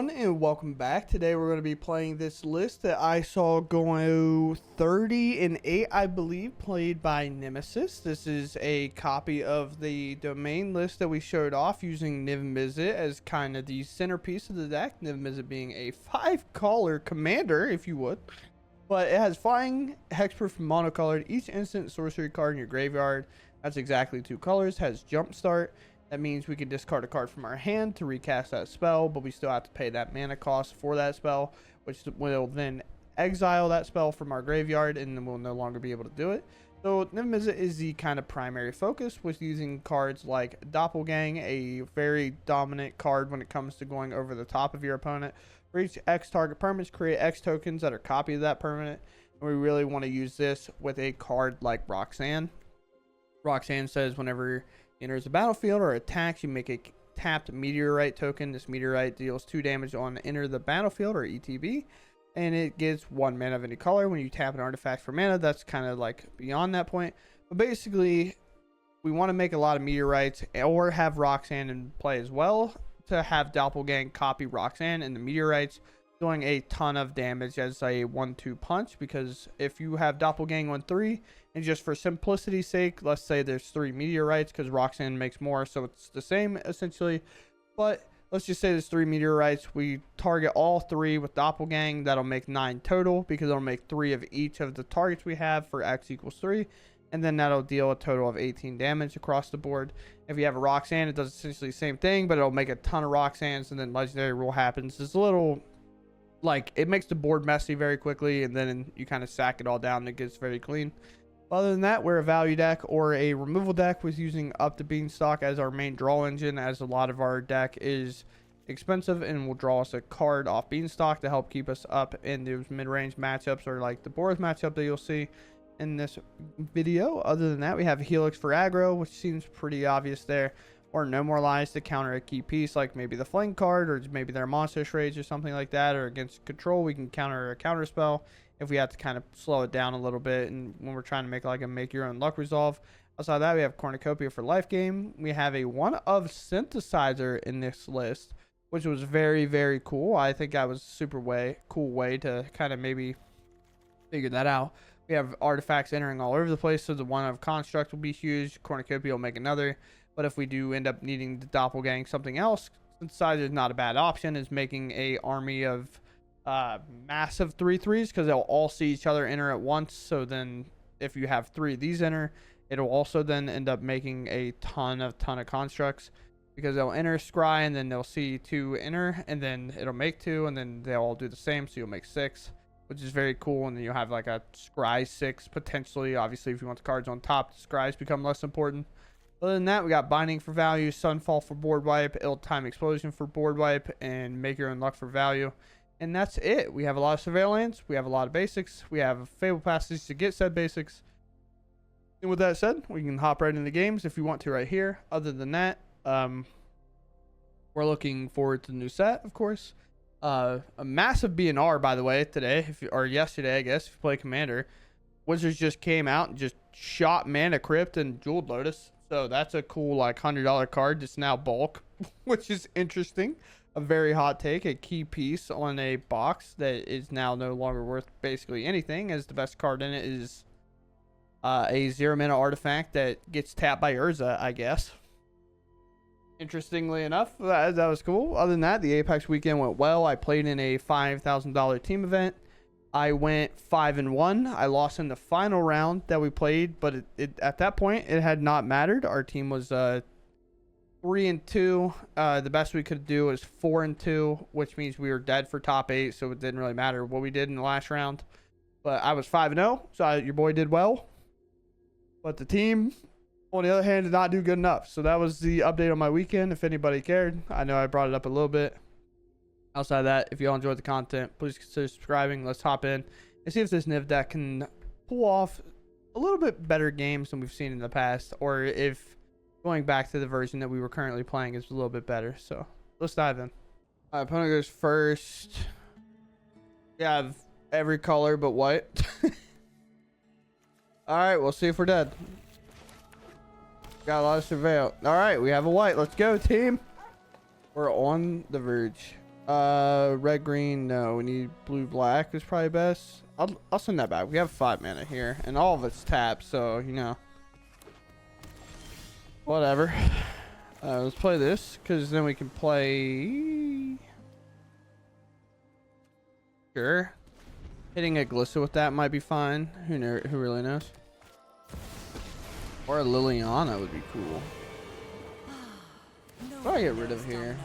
everyone, and welcome back. Today we're going to be playing this list that I saw go 30-8, I believe, played by Niv-Mizzet. This is a copy of the domain list that we showed off using Niv-Mizzet as kind of the centerpiece of the deck. Niv-Mizzet being a 5-color commander, if you would. But it has flying, hexproof, monocolored. Each instant sorcery card in your graveyard, that's exactly 2 colors, has jumpstart. That means we can discard a card from our hand to recast that spell, but we still have to pay that mana cost for that spell, which will then exile that spell from our graveyard, and then we'll no longer be able to do it. So Niv-Mizzet is the kind of primary focus with using cards like Doppelgang, a very dominant card when it comes to going over the top of your opponent. For each X target permanents, create X tokens that are copy of that permanent, and we really want to use this with a card like Roxanne. Roxanne says whenever enters the battlefield or attacks, you make a tapped meteorite token. This meteorite deals 2 damage on enter the battlefield or ETB, and it gets 1 mana of any color. When you tap an artifact for mana, that's kind of like beyond that point. But basically, we want to make a lot of meteorites or have Roxanne in play as well to have Doppelgang copy Roxanne and the meteorites doing a ton of damage as a 1-2 punch, because if you have Doppelgang on 3, and just for simplicity's sake, let's say there's 3 meteorites because Roxanne makes more, so it's the same essentially. But let's just say there's 3 meteorites. We target all 3 with Doppelgang. That'll make 9 total because it'll make 3 of each of the targets we have for X equals 3. And then that'll deal a total of 18 damage across the board. If you have a Roxanne, it does essentially the same thing, but it'll make a ton of Roxannes, and then legendary rule happens. It's a little, like, it makes the board messy very quickly, and then you kind of sack it all down and it gets very clean. Other than that, we're a value deck or a removal deck with using Up the Beanstalk as our main draw engine, as a lot of our deck is expensive and will draw us a card off Beanstalk to help keep us up in those mid-range matchups, or like the Boros matchup that you'll see in this video. Other than that, we have Helix for aggro, which seems pretty obvious there, or No More Lies to counter a key piece like maybe the Flank card, or maybe their Monstrous Rage or something like that, or against control we can counter a counter spell if we have to kind of slow it down a little bit, and when we're trying to make like a make your own luck resolve. Outside of that, we have Cornucopia for life game. We have a one of synthesizer in this list, which was very, very cool. I think that was super cool way to kind of maybe figure that out. We have artifacts entering all over the place, so the one of construct will be huge. Cornucopia will make another, but if we do end up needing the Doppelgang something else, synthesizer is not a bad option. Is making a army of massive 3/3s, because they'll all see each other enter at once. So then if you have 3 of these enter, it'll also then end up making a ton of constructs, because they'll enter scry and then they'll see 2 enter, and then it'll make 2, and then they'll all do the same, so you'll make 6, which is very cool. And then you'll have like a scry 6 potentially. Obviously, if you want the cards on top, the scries become less important. Other than that, we got Binding for value, Sunfall for board wipe, Ill-Time Explosion for board wipe, and Make Your Own Luck for value. And that's it. We have a lot of surveillance. We have a lot of basics. We have a Fabled Passage to get said basics. And with that said, we can hop right into games if you want to right here. Other than that, we're looking forward to the new set, of course. A massive BNR, by the way, today, or yesterday, I guess, if you play Commander. Wizards just came out and just shot Mana Crypt and Jeweled Lotus. So that's a cool, like, $100 card that's now bulk, which is interesting. A very hot take, a key piece on a box that is now no longer worth basically anything, as the best card in it is a 0 mana artifact that gets tapped by Urza, I guess. Interestingly enough, that was cool. Other than that, the Apex weekend went well. I played in a $5,000 team event. I went 5-1. I lost in the final round that we played, but at that point, it had not mattered. Our team was 3-2. The best we could do was 4-2, which means we were dead for top 8, so it didn't really matter what we did in the last round. But I was 5-0, so your boy did well. But the team, on the other hand, did not do good enough. So that was the update on my weekend, if anybody cared. I know I brought it up a little bit. Outside of that, if you all enjoyed the content, please consider subscribing. Let's hop in and see if this Niv deck can pull off a little bit better games than we've seen in the past, or if going back to the version that we were currently playing is a little bit better. So let's dive in. Our opponent goes first. We have every color but white. All right, we'll see if we're dead. Got a lot of surveil. All right, we have a white. Let's go, team. We're on the verge. Red, green, no. We need blue, black is probably best. I'll send that back. We have 5 mana here, and all of it's tapped, so, you know. Whatever. Let's play this, because then we can play... Sure. Hitting a Glissa with that might be fine. Who really knows? Or a Liliana would be cool. What do I get rid of here?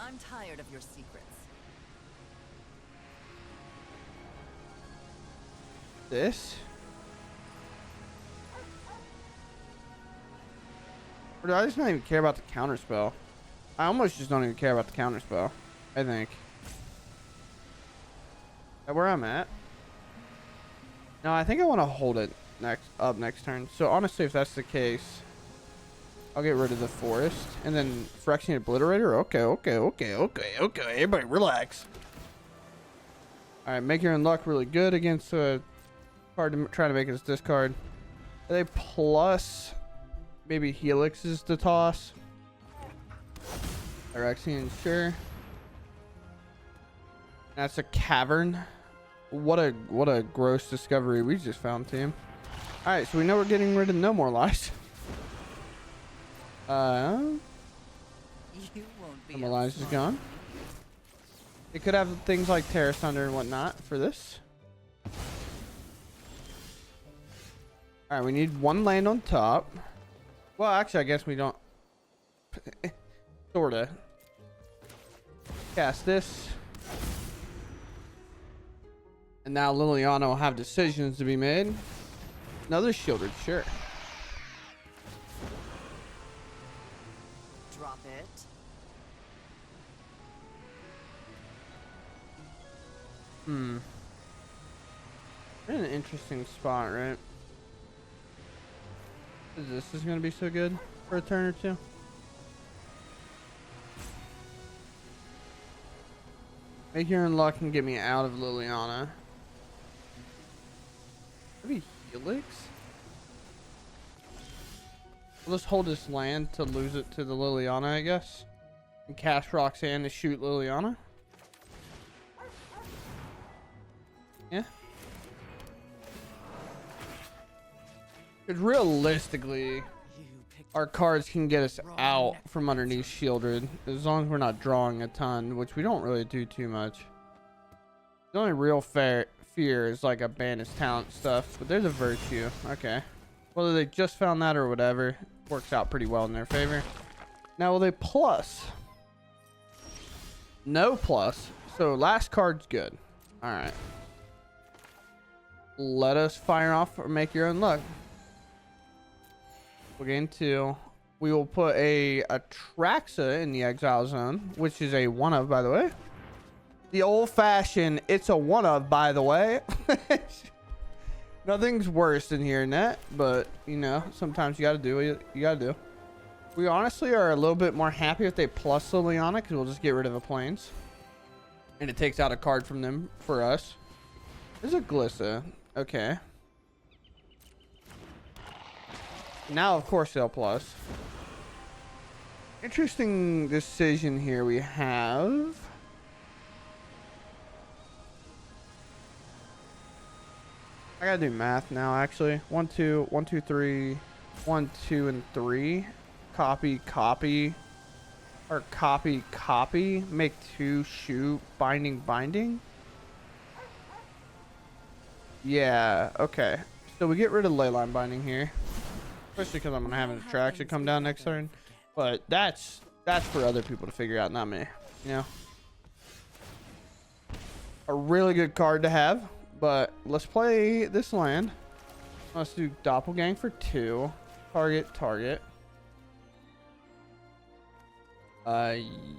I'm tired of your secrets. This? Or do I just not even care about the counter spell? I almost just don't even care about the counter spell, I think. Is that where I'm at? No, I think I want to hold it next turn. So honestly, if that's the case, I'll get rid of the forest and then Phyrexian Obliterator. Okay. Everybody relax. All right, make your unluck really good against a card to try to make us discard. Are they plus maybe Helix is the toss? Phyrexian, sure. That's a cavern. What a gross discovery we just found, team. All right, so we know we're getting rid of no more lies. Some lies is gone. It could have things like Terra Thunder and whatnot for this. All right, we need 1 land on top. Well, actually, I guess we don't. Sorta. Cast this. And now Liliana will have decisions to be made. Another shielded, sure. Drop it. We're in an interesting spot, right? This is gonna be so good for a turn or two. Make your unluck and get me out of Liliana. Maybe Helix? We'll just hold this land to lose it to the Liliana, I guess. And cast Roxanne to shoot Liliana. Yeah. Because realistically, our cards can get us out from underneath Shieldred as long as we're not drawing a ton, which we don't really do too much. The only real fear is like a Banished Talent stuff, but there's a Virtue. Okay. Whether they just found that or whatever, works out pretty well in their favor. Now, will they plus? No plus. So last card's good. All right. Let us fire off or make your own luck. We'll gain 2. We will put a Atraxa in the exile zone, which is a 1-of, by the way. The old-fashioned, it's a 1-of, by the way. Nothing's worse than hearing that, but you know, sometimes you gotta do what you gotta do. We honestly are a little bit more happy if they plus Liliana, because we'll just get rid of the planes. And it takes out a card from them for us. There's a Glissa. Okay. Now, of course, they'll plus. Interesting decision here we have. I gotta do math now, actually. 1, 2, 1, 2, 3, 1, 2, and 3. Copy. Or copy. Make 2, shoot. Binding. Yeah, okay. So we get rid of Leyline Binding here. Especially because I'm going to have an Atraxa come down next turn. But that's for other people to figure out, not me. You know? A really good card to have. But let's play this land. Let's do Doppelgang for 2. Target.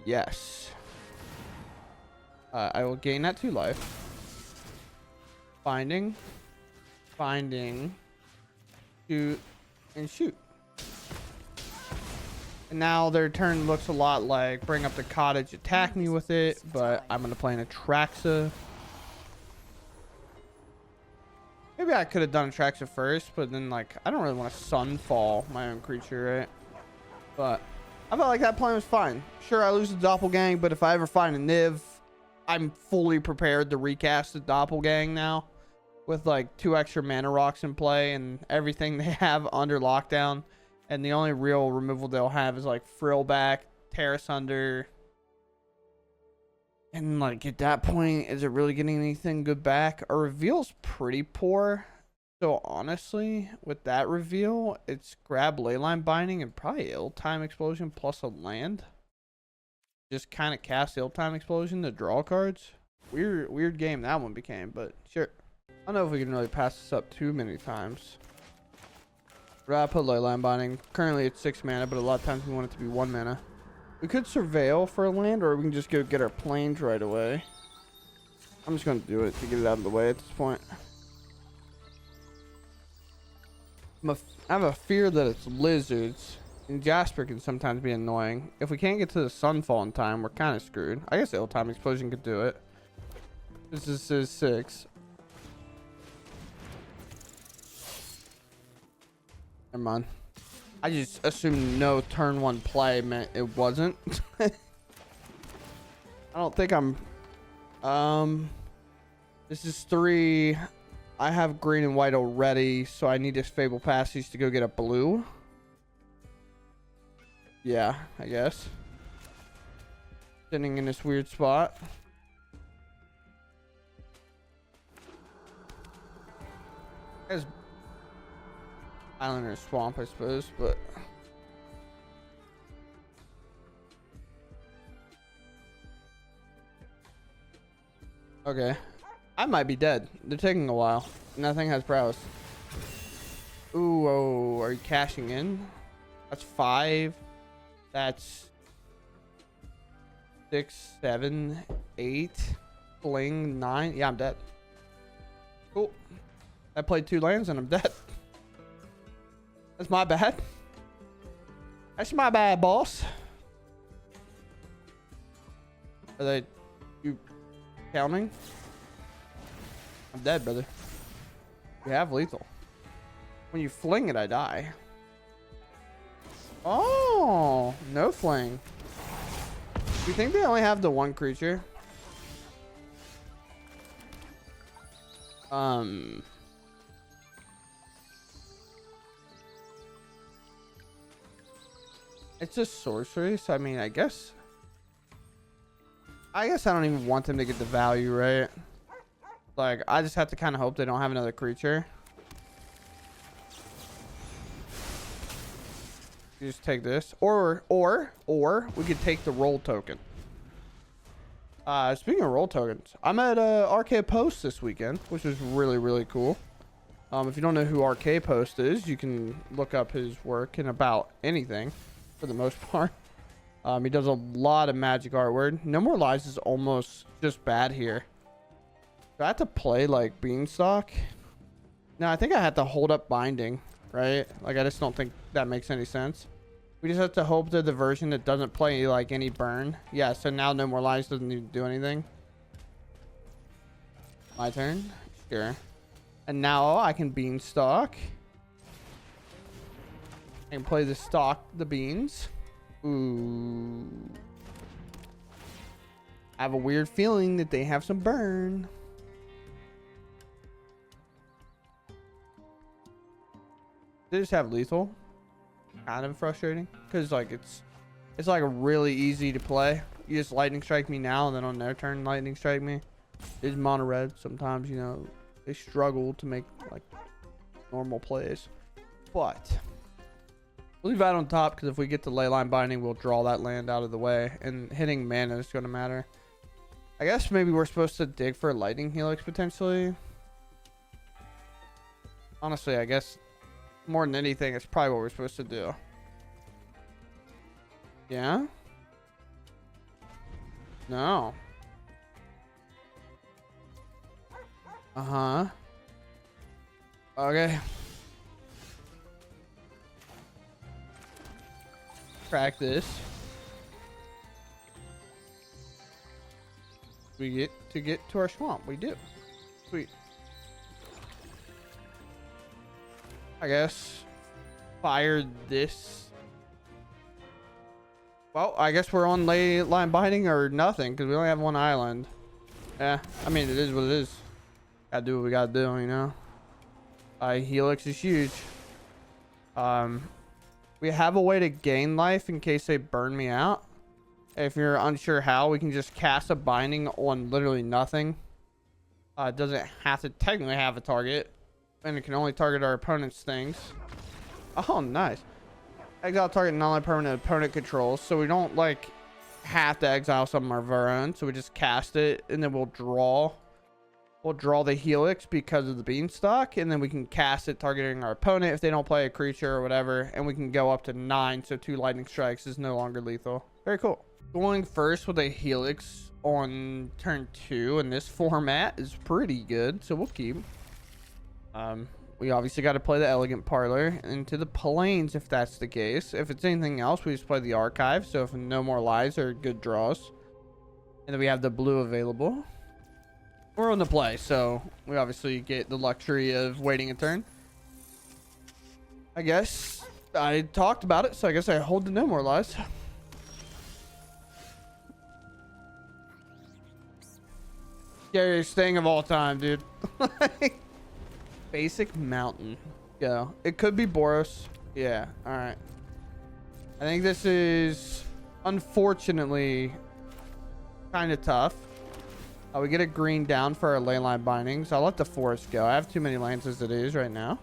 Yes. I will gain that 2 life. Binding. Shoot. And shoot. And now their turn looks a lot like bring up the cottage, attack me with it, but I'm going to play an Atraxa. Maybe I could have done Atraxa first, but then like I don't really want to Sunfall my own creature, right? But I felt like that plan was fine. Sure, I lose the Doppelgang, but if I ever find a Niv, I'm fully prepared to recast the Doppelgang now. With like 2 extra mana rocks in play and everything they have under lockdown. And the only real removal they'll have is like Frill back, Terrace under. And like at that point, is it really getting anything good back? Our reveal's pretty poor. So honestly, with that reveal, it's grab Leyline Binding and probably Ill-Time Explosion plus a land. Just kind of cast Ill-Time Explosion to draw cards. Weird game that one became, but sure. I don't know if we can really pass this up too many times. But I put Leyline Binding. Currently it's 6 mana, but a lot of times we want it to be 1 mana. We could Surveil for a land, or we can just go get our planes right away. I'm just going to do it to get it out of the way at this point. I have a fear that it's lizards, and Jasper can sometimes be annoying. If we can't get to the Sunfall in time, we're kind of screwed. I guess Ill-Time Explosion could do it. This is 6. Never mind. I just assumed no turn 1 play meant it wasn't. I don't think I'm... This is 3... I have green and white already, so I need this Fabled Passage to go get a blue. Yeah, I guess. Sitting in this weird spot. There's island or swamp, I suppose, but... Okay. I might be dead. They're taking a while. Nothing has prowess. Ooh, oh, are you cashing in? That's 5. That's 6, 7, 8. Fling 9. Yeah, I'm dead. Cool. I played 2 lands and I'm dead. That's my bad. That's my bad, boss. Are they... You counting? I'm dead, brother. You have lethal. When you fling it, I die. Oh, no fling. Do you think they only have the 1 creature? It's just sorcery, so I mean, I guess I don't even want them to get the value, right? Like, I just have to kind of hope they don't have another creature. You just take this, or we could take the roll token. Speaking of roll tokens, I'm at RK Post this weekend, which is really cool. If you don't know who RK Post is, you can look up his work in about anything, for the most part. He does a lot of magic artwork. No More Lies is almost just bad here. Do I have to play like Beanstalk? No, I think I have to hold up Binding, right? Like, I just don't think that makes any sense. We just have to hope that the version that doesn't play like any burn. Yeah, so now No More Lies doesn't need to do anything. My turn? Sure. And now I can Beanstalk. I can play the beans. Ooh. I have a weird feeling that they have some burn. They just have lethal. Kind of frustrating, because like it's like really easy to play. You just lightning strike me now, and then on their turn lightning strike me. It's mono red. Sometimes, you know, they struggle to make like normal plays, but we'll leave that on top, because if we get to Leyline Binding, we'll draw that land out of the way, and hitting mana is going to matter. I guess maybe we're supposed to dig for a Lightning Helix potentially. Honestly, I guess more than anything, it's probably what we're supposed to do. Yeah? No. Uh-huh. Okay. Crack this. We get to our swamp. We do. Sweet. I guess fire this. Well, I guess we're on Leyline Binding or nothing because we only have one island. Yeah, I mean, it is what it is. Gotta do what we gotta do, you know? Helix is huge. We have a way to gain life in case they burn me out. If you're unsure how, we can just cast a binding on literally nothing. It doesn't have to technically have a target, and it can only target our opponent's things. Oh, nice. Exile target non-permanent opponent controls, so we don't like have to exile some of our own. So we just cast it, and then we'll draw the Helix because of the Beanstalk, and then we can cast it targeting our opponent if they don't play a creature or whatever, and we can go up to 9, so 2 lightning strikes is no longer lethal. Very cool. Going first with a Helix on turn 2 in this format is pretty good, so we'll keep. We obviously got to play the Elegant Parlor into the Plains if that's the case. If it's anything else, we just play the Archive, so if no more lies are good draws. And then we have the blue available. We're on the play, so we obviously get the luxury of waiting a turn. I guess I talked about it, so I guess I hold the no more lies. Scariest thing of all time, dude. Basic mountain. Go. It could be Boros. Yeah. All right. I think this is unfortunately kind of tough. We get a green down for our Leyline Bindings. I'll let the forest go. I have too many lands as it is right now.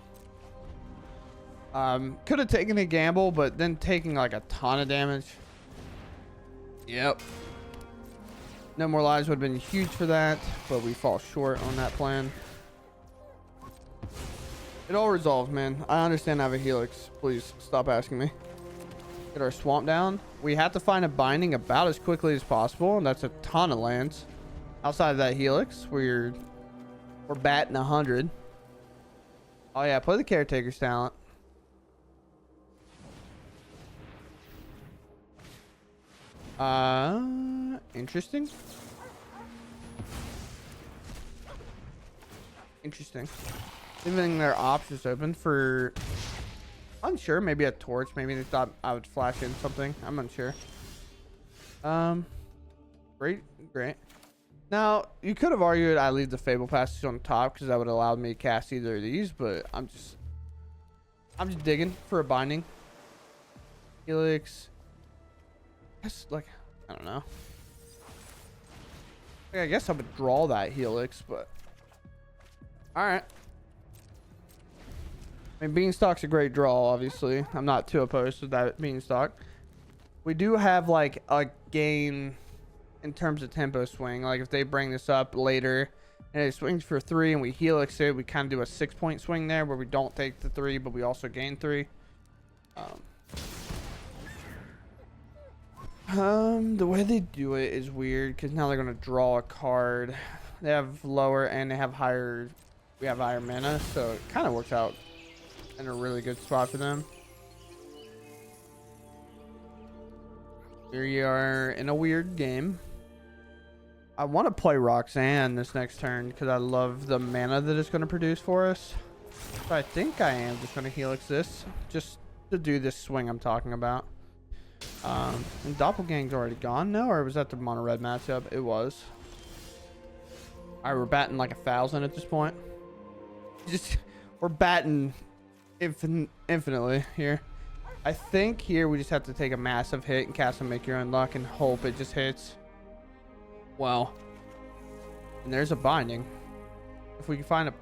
Could have taken a gamble, but then taking like a ton of damage. Yep. No more lives would have been huge for that, but we fall short on that plan. It all resolves, man. I understand I have a Helix. Please stop asking me. Get our swamp down. We have to find a binding about as quickly as possible, and that's a ton of lands. Outside of that Helix, we're batting 100. Oh yeah, play the Caretaker's talent. Interesting. Interesting. Leaving their options open for unsure, maybe a torch. Maybe they thought I would flash in something. I'm unsure. Great. Now you could have argued I leave the Fabled Passage on top because that would allow me to cast either of these, but I'm just digging for a binding. Helix. Like, I don't know. I guess I would draw that Helix, but all right. I mean, Beanstalk's a great draw, obviously. I'm not too opposed to that Beanstalk. We do have like a gain in terms of tempo swing. Like if they bring this up later and it swings for 3 and we Helix it, we kind of do a 6-point swing there where we don't take the 3, but we also gain 3. The way they do it is weird because now they're going to draw a card. They have lower and they have higher. We have higher mana, so it kind of works out in a really good spot for them. Here you are in a weird game. I want to play Roxanne this next turn because I love the mana that it's going to produce for us. So I think I am just going to Helix this just to do this swing I'm talking about. And Doppelgang's already gone now, or was that the mono red matchup? It was. All right, we're batting like 1,000 at this point. We're batting infinitely here. I think here we just have to take a massive hit and cast a Make Your Own Luck and hope it just hits. Well, and there's a binding. If we can find a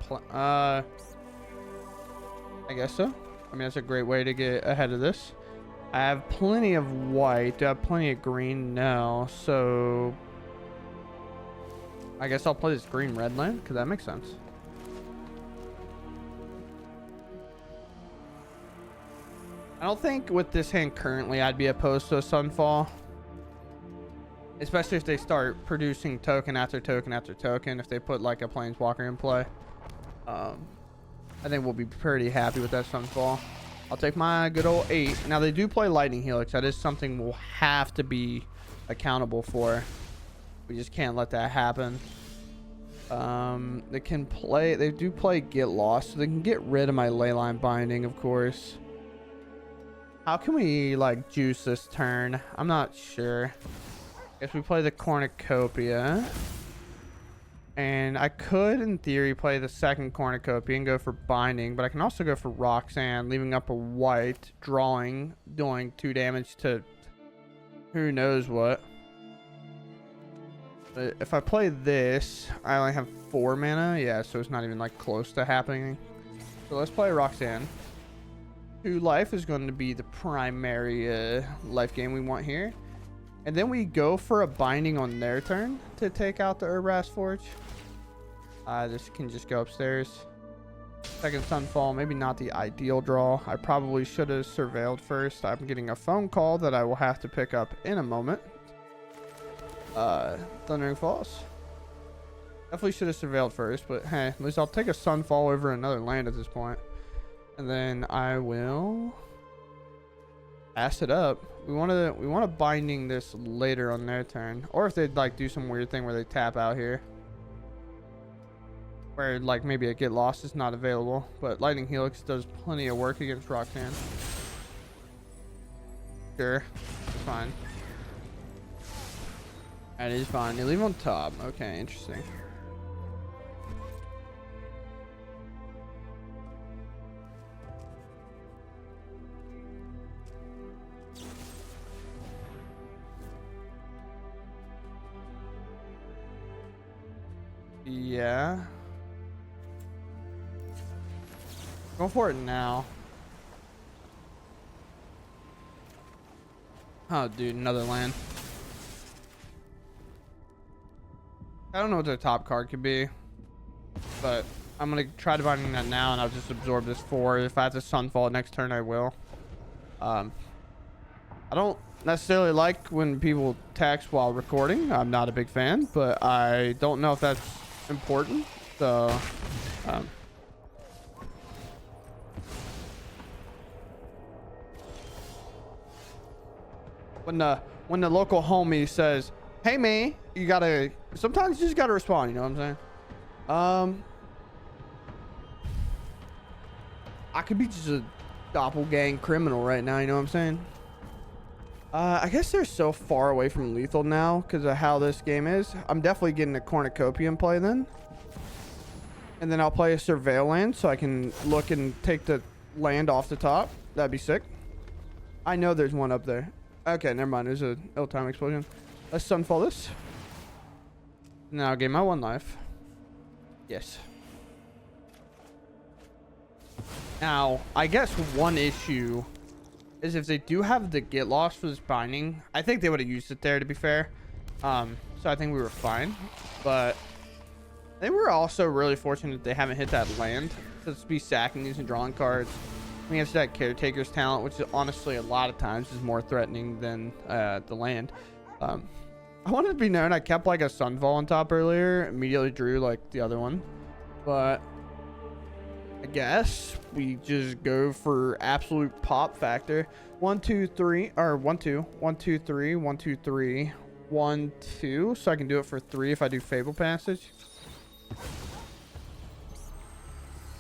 I guess so. I mean, that's a great way to get ahead of this. I have plenty of white. Do I have plenty of green? No. So I guess I'll play this green red land because that makes sense. I don't think with this hand currently I'd be opposed to a Sunfall. Especially if they start producing token after token after token. If they put like a Planeswalker in play. I think we'll be pretty happy with that Sunfall. I'll take my good old 8. Now they do play Lightning Helix. That is something we'll have to be accountable for. We just can't let that happen. They do play Get Lost, so they can get rid of my Leyline Binding, of course. How can we like juice this turn? I'm not sure. Guess we play the Cornucopia. And I could, in theory, play the second Cornucopia and go for Binding, but I can also go for Roxanne, leaving up a white, drawing, doing 2 damage to who knows what. But if I play this, I only have 4 mana. Yeah, so it's not even like close to happening. So let's play Roxanne. 2 life is going to be the primary life gain we want here. And then we go for a Binding on their turn to take out the Urbrass Forge. This can just go upstairs. Second Sunfall, maybe not the ideal draw. I probably should have surveilled first. I'm getting a phone call that I will have to pick up in a moment. Thundering Falls. Definitely should have surveilled first, but hey, at least I'll take a Sunfall over another land at this point. And then I will pass it up. We want to Binding this later on their turn, or if they'd like do some weird thing where they tap out here, where like maybe a Get Lost is not available. But Lightning Helix does plenty of work against Roxanne. Sure, it's fine. That is fine. You leave on top. Okay, interesting. Yeah. Go for it now. Oh, dude, another land. I don't know what their top card could be, but I'm going to try to Binding that now, and I'll just absorb this 4. If I have to Sunfall next turn, I will. I don't necessarily like when people text while recording. I'm not a big fan, but I don't know if that's important. So, when the local homie says, "Hey, man," you gotta, sometimes you just gotta respond. You know what I'm saying? I could be just a doppelgang criminal right now. You know what I'm saying? I guess they're so far away from lethal now because of how this game is. I'm definitely getting a Cornucopia in play then. And then I'll play a Surveil land so I can look and take the land off the top. That'd be sick. I know there's one up there. Okay, never mind. There's a ill-time explosion. Let's Sunfall this. Now I'll gain my 1 life. Yes. Now, I guess one issue is if they do have the Get Lost for this Binding, I think they would have used it there, to be fair. So I think we were fine. But they were also really fortunate they haven't hit that land. Let's be sacking these and drawing cards. We have that Caretaker's Talent, which is honestly a lot of times is more threatening than the land. I wanted to be known, I kept like a Sunfall on top earlier, immediately drew like the other one. But I guess we just go for absolute pop factor. 1 2 3 or 1 2 1 2 3 1 2 3 1 2, so I can do it for 3 if I do Fabled Passage.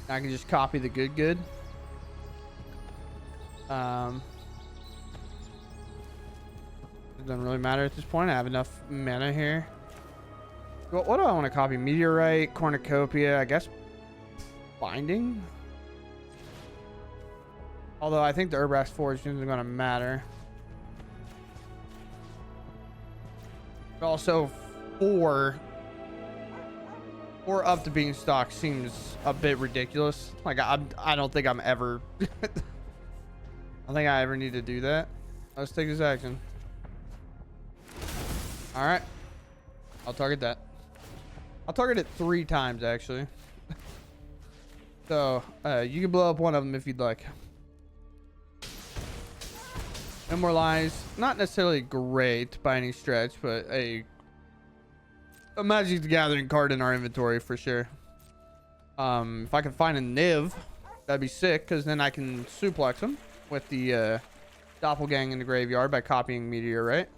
I can just copy the good. It doesn't really matter at this point. I have enough mana here. What do I want to copy? Meteorite, Cornucopia, I guess Binding. Although I think the Urbrass Forge isn't going to matter. But also, 4 Up the Beanstalk seems a bit ridiculous. Like I don't think I'm ever. I think I ever need to do that. Let's take this action. All right, I'll target that. I'll target it 3 times actually. So you can blow up one of them if you'd like. Immortalize, not necessarily great by any stretch, but a Magic the Gathering card in our inventory for sure. If I can find a Niv, that'd be sick, because then I can suplex them with the Doppelgang in the graveyard by copying Meteorite.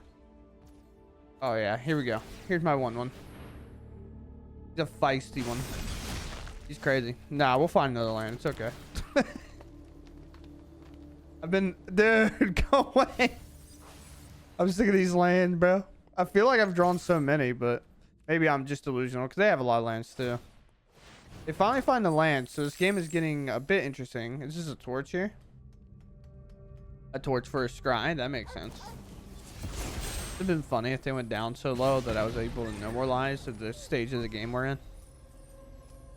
Oh yeah, here we go. Here's my 1/1. He's a feisty one. He's crazy. Nah, we'll find another land. It's okay. I've been, dude, go away. I'm sick of these lands, bro. I feel like I've drawn so many, but maybe I'm just delusional because they have a lot of lands too. They finally find the land, so this game is getting a bit interesting. Is this a torch here? A torch for a scry? That makes sense. It would have been funny if they went down so low that I was able to normalize at the stage of the game we're in.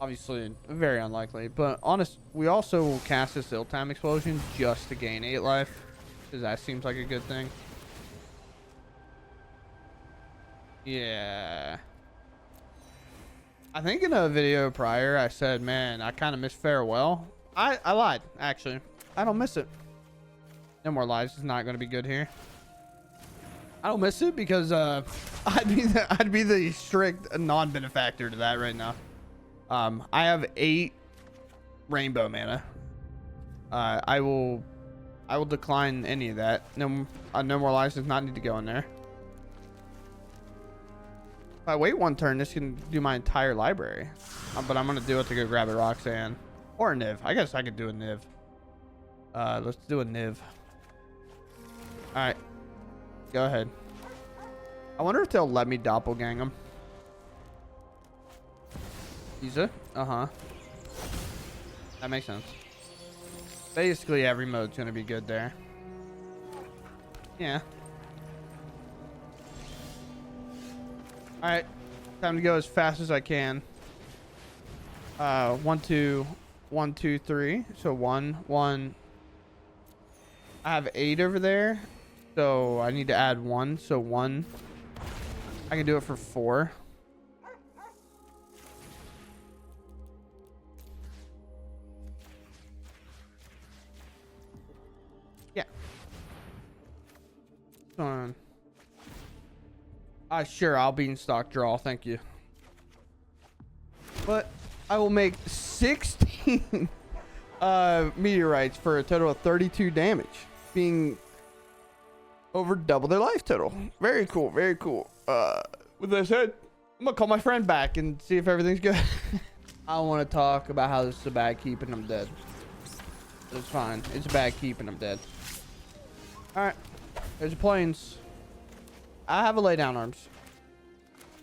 Obviously, very unlikely, but honest, we also will cast this ill-time explosion just to gain 8 life, because that seems like a good thing. Yeah. I think in a video prior, I said, man, I kind of miss Farewell. I lied, actually. I don't miss it. No more lies is not going to be good here. I don't miss it because I'd be the strict non-benefactor to that right now. I have 8 rainbow mana. I will decline any of that. No more lies does not need to go in there. If I wait 1 turn, this can do my entire library. But I'm gonna do it to go grab a Roxanne or a Niv. I guess I could do a Niv. Let's do a Niv. All right, go ahead. I wonder if they'll let me doppelgang them. Visa. Uh-huh. That makes sense. Basically, every mode's gonna be good there. Yeah. All right, time to go as fast as I can. 1 2 1 2 3. So 1 1. I have 8 over there, so I need to add 1. So 1. I can do it for 4. Yeah. Sure, I'll Beanstalk draw, thank you. But I will make 16 meteorites for a total of 32 damage, being over double their life total. Very cool, very cool. With that said, I'm gonna call my friend back and see if everything's good. I don't want to talk about how this is a bad keep and I'm dead. It's fine. It's a bad keep and I'm dead. Alright. There's planes. I have a lay down arms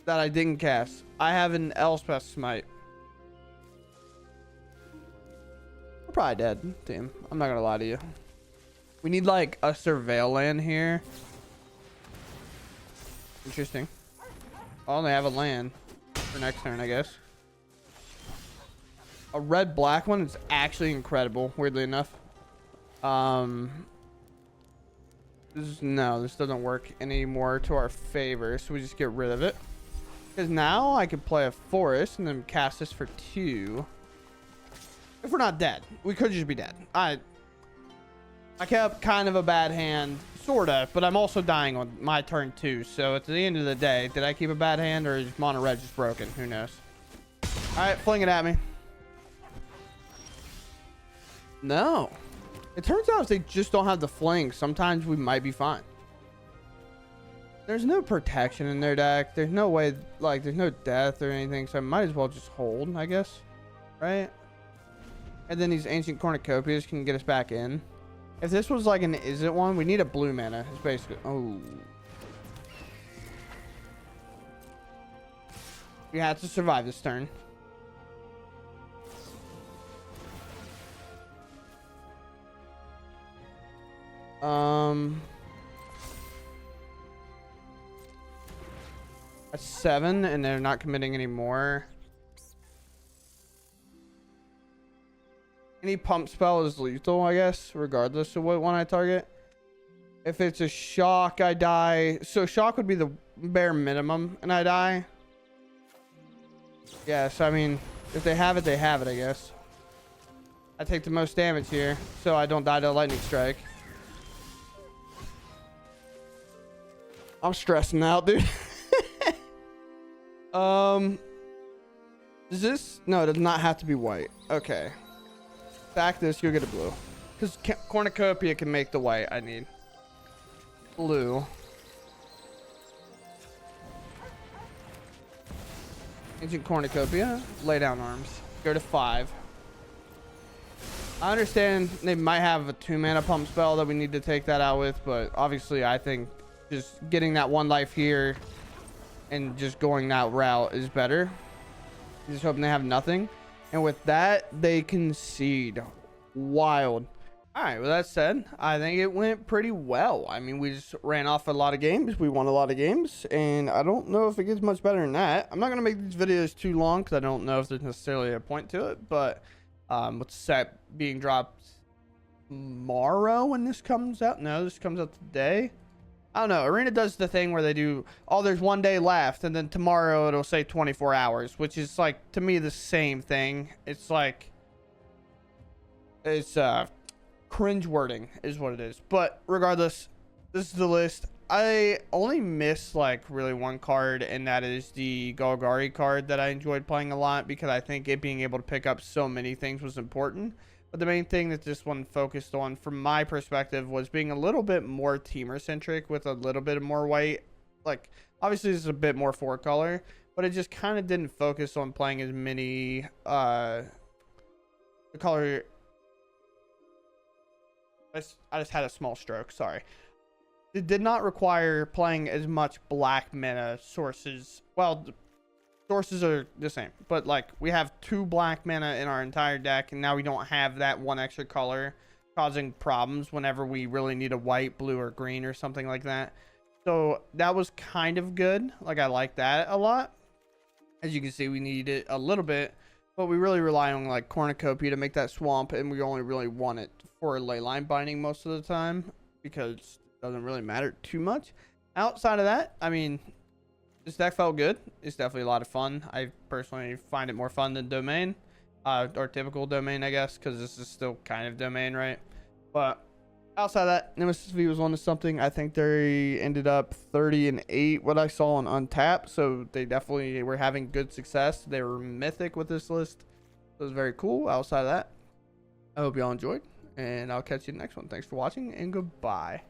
that I didn't cast. I have an Elspeth smite. We're probably dead, team. I'm not gonna lie to you. We need like a surveil land here. Interesting. Oh, they have a land for next turn, I guess. A red black one is actually incredible, weirdly enough. No, this doesn't work anymore to our favor, so we just get rid of it. Because now I can play a forest and then cast this for 2. If we're not dead, we could just be dead. I kept kind of a bad hand, sorta, but I'm also dying on my turn too. So at the end of the day, did I keep a bad hand or is mono red just broken? Who knows? All right, fling it at me. No. It turns out if they just don't have the fling, sometimes we might be fine. There's no protection in their deck. There's no way, like, there's no death or anything, so I might as well just hold, I guess. Right? And then these ancient cornucopias can get us back in. If this was like an Izzet one, we need a blue mana. It's basically... Oh. We had to survive this turn. That's 7, and they're not committing anymore. Any pump spell is lethal, I guess, regardless of what one I target. If it's a shock, I die. So shock would be the bare minimum, and I die. Yes, I mean, if they have it, they have it, I guess. I take the most damage here, so I don't die to a lightning strike. I'm stressing out, dude. Does this... No, it does not have to be white. Okay. Back this, you'll get a blue. Because cornucopia can make the white I need. Blue. Ancient cornucopia. Lay down arms. Go to 5. I understand they might have a 2-mana pump spell that we need to take that out with, but obviously I think just getting that 1 life here and just going that route is better. Just hoping they have nothing. And with that, they concede. Wild. All right, with that said, I think it went pretty well. I mean, we just ran off a lot of games. We won a lot of games, and I don't know if it gets much better than that. I'm not going to make these videos too long because I don't know if there's necessarily a point to it, but with set being dropped tomorrow when this comes out. No, this comes out today. I don't know. Arena does the thing where they do, oh, there's 1 day left, and then tomorrow it'll say 24 hours, which is like, to me, the same thing. It's like, it's cringe wording is what it is. But regardless, this is the list. I only missed like really 1 card, and that is the Golgari card that I enjoyed playing a lot because I think it being able to pick up so many things was important. But the main thing that this one focused on from my perspective was being a little bit more teamer centric with a little bit more white. Like, obviously this is a bit more 4-color, but it just kind of didn't focus on playing as many the color. I just had a small stroke, sorry. It did not require playing as much black mana sources. Well, sources are the same, but like we have 2 black mana in our entire deck, and now we don't have that 1 extra color causing problems whenever we really need a white, blue, or green or something like that. So that was kind of good. Like, I like that a lot. As you can see, we need it a little bit, but we really rely on like cornucopia to make that swamp, and we only really want it for Leyline Binding most of the time because it doesn't really matter too much. Outside of that, I mean, this deck felt good. It's definitely a lot of fun. I personally find it more fun than Domain, or typical Domain, I guess, because this is still kind of Domain, right? But outside of that, Nemesis V was on to something. I think they ended up 30-8, what I saw on Untapped, so they definitely were having good success. They were mythic with this list. It was very cool. Outside of that, I hope y'all enjoyed, and I'll catch you in the next one. Thanks for watching, and goodbye.